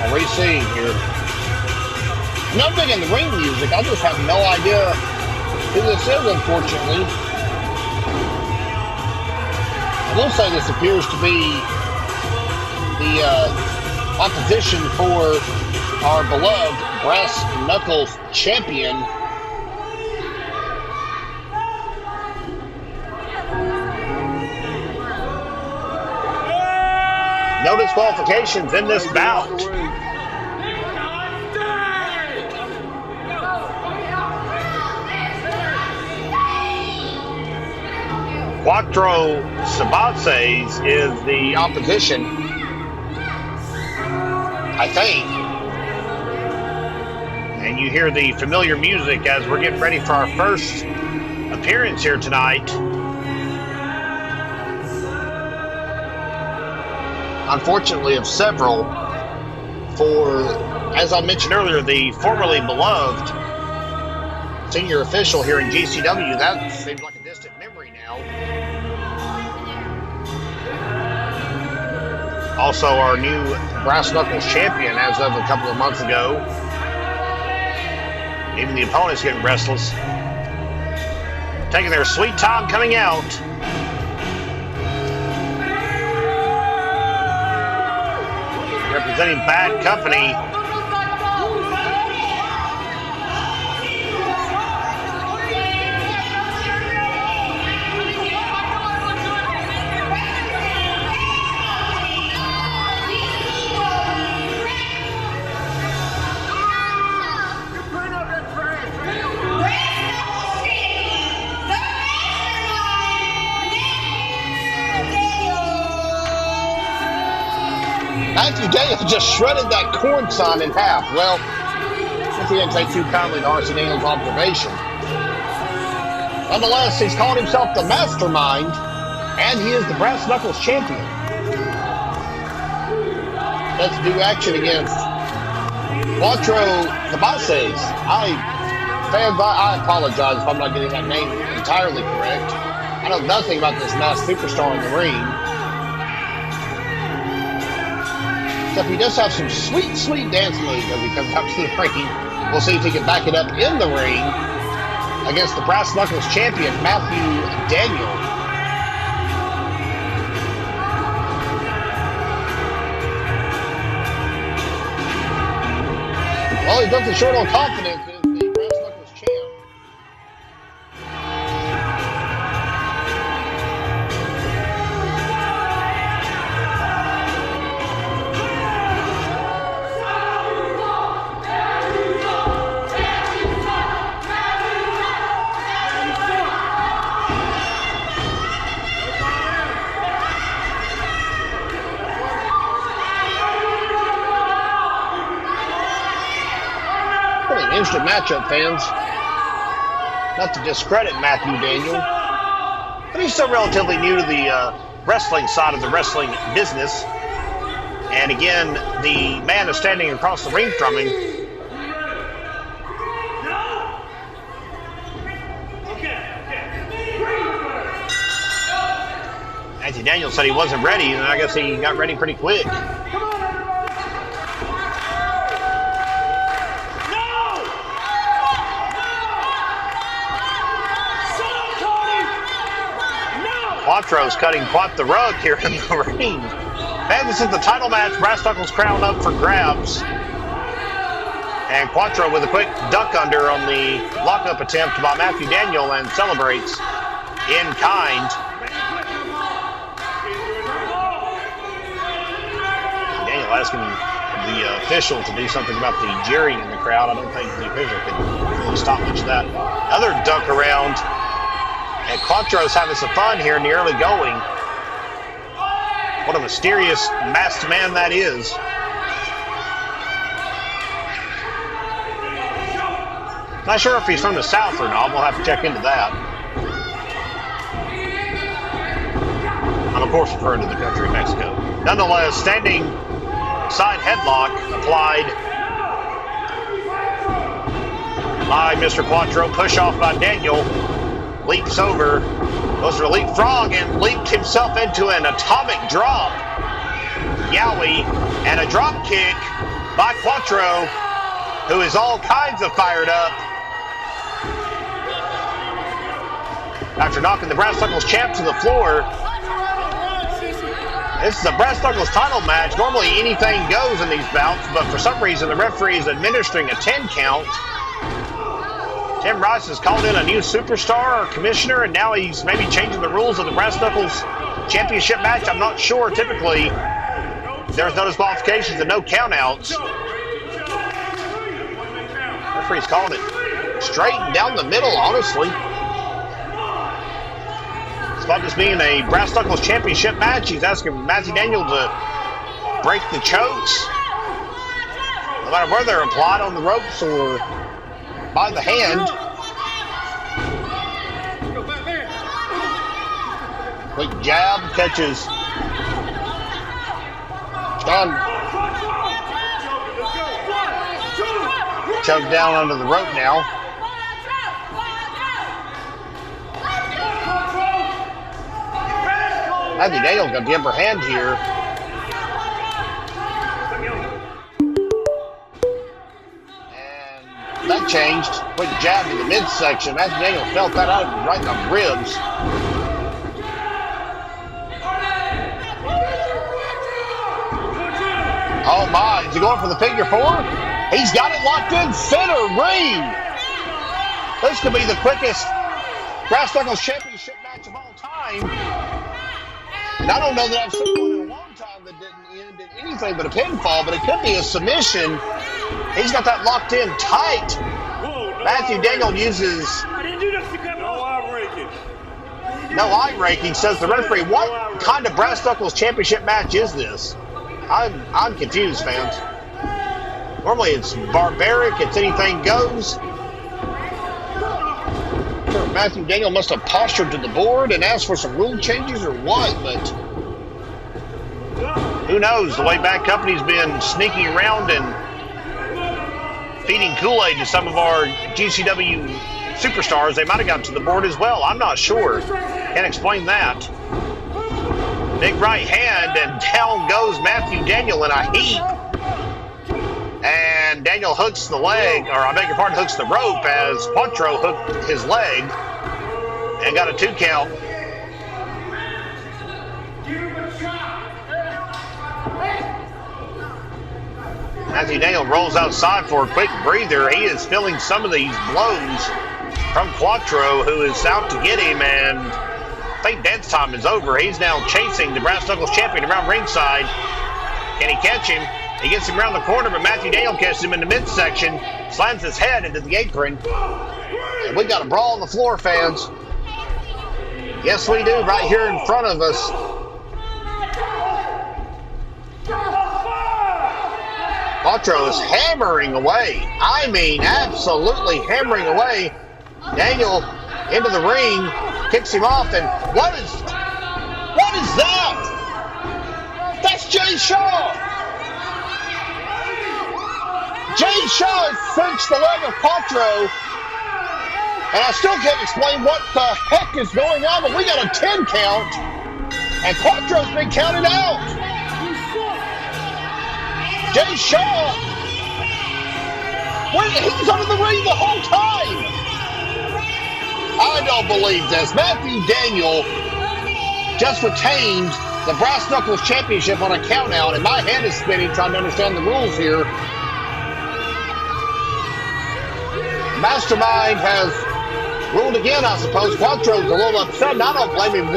Already seeing here. I'm not big in the ring music. I just have no idea who this is, unfortunately. I will say this appears to be the opposition for our beloved Brass Knuckles champion. No disqualifications in this bout. Cuattro Sabaces is the opposition, I think. And you hear the familiar music as we're getting ready for our first appearance here tonight. Unfortunately, of several, for, as I mentioned earlier, the formerly beloved senior official here in GCW. That seems like a distant memory now. Also, our new Brass Knuckles champion as of a couple of months ago. Even the opponent's getting restless. Taking their sweet time coming out. Representing Bad Company. Matthew Daniels just shredded that corn sign in half. Well, if he didn't take too kindly to R.C. Daniels' observation. Nonetheless, he's called himself the Mastermind, and he is the Brass Knuckles champion. Let's do action against Cuattro Cabeza. I apologize if I'm not getting that name entirely correct. I know nothing about this masked superstar in the ring. Except he does have some sweet, sweet dance moves as he comes out to the ring. We'll see if he can back it up in the ring against the Brass Knuckles champion, Matthew Daniel. Well, he's nothing short on confidence as the Brass Knuckles champ. Instant matchup, fans. Not to discredit Matthew Daniel, but he's still relatively new to the wrestling side of the wrestling business. And again, the man is standing across the ring from him. Matthew Daniel said he wasn't ready, and I guess he got ready pretty quick. Cuattro's cutting quite the rug here in the ring. Man, this is the title match. Brass Knuckles crown up for grabs. And Cuattro with a quick duck under on the lockup attempt by Matthew Daniel and celebrates in kind. Daniel asking the official to do something about the jeering in the crowd. I don't think the official can really stop much of that. Another duck around. And Cuattro's having some fun here in the early going. What a mysterious masked man that is. Not sure if he's from the South or not. We'll have to check into that. I'm, of course, referring to the country of Mexico. Nonetheless, standing side headlock applied by Mr. Cuattro. Push off by Daniel. Leaps over, goes for a leapfrog, and leaped himself into an atomic drop. Yowie, and a drop kick by Cuattro, who is all kinds of fired up after knocking the Brass Knuckles champ to the floor. This is a Brass Knuckles title match. Normally anything goes in these bouts, but for some reason the referee is administering a 10 count. Tim Rice has called in a new superstar or commissioner, and now he's maybe changing the rules of the Brass Knuckles championship match. I'm not sure. Typically, there's no disqualifications and no countouts. Referee's calling it straight and down the middle, honestly. Despite this being a Brass Knuckles championship match, he's asking Matthew Daniel to break the chokes. No matter where they're applied on the ropes or by the hand. Quick jab, catches John. Choked down under the rope now. Matthew Daniel's got the upper hand here. That changed. Quick jab to the midsection. Matthew Daniel felt that out right in the ribs. Oh my, is he going for the figure four? He's got it locked in. Center ring. This could be the quickest Brass Knuckles championship match of all time. And I don't know that I've seen one in a long time that didn't end in anything but a pinfall, but it could be a submission. He's got that locked in tight. Matthew Daniel uses no eye raking, says the referee. What kind of Brass Knuckles championship match is this? I'm confused, fans. Normally it's barbaric, it's anything goes. Matthew Daniel must have postured to the board and asked for some rule changes or what, but who knows? The way Bad Company's been sneaking around and feeding Kool-Aid to some of our GCW superstars, they might have gotten to the board as well. I'm not sure. Can't explain that. Big right hand, and down goes Matthew Daniel in a heap. And Daniel hooks the leg, or I beg your pardon, hooks the rope as Cuattro hooked his leg and got a 2 count. Matthew Daniel rolls outside for a quick breather. He is feeling some of these blows from Cuattro, who is out to get him, and I think dance time is over. He's now chasing the Brass Knuckles champion around ringside. Can he catch him? He gets him around the corner, but Matthew Daniel catches him in the midsection, slams his head into the apron. And we got a brawl on the floor, fans. Yes, we do, right here in front of us. Cuattro is hammering away. I mean, absolutely hammering away. Daniel into the ring, kicks him off, and what is that? That's Jay Shaw. Jay Shaw has cinched the leg of Cuattro, and I still can't explain what the heck is going on, but we got a 10 count, and Cuattro's been counted out. Jay Shaw, he's under the ring the whole time. I don't believe this. Matthew Daniel just retained the Brass Knuckles Championship on a count out, and my head is spinning trying to understand the rules here. Mastermind has ruled again, I suppose. Cuattro's a little upset, and I don't blame him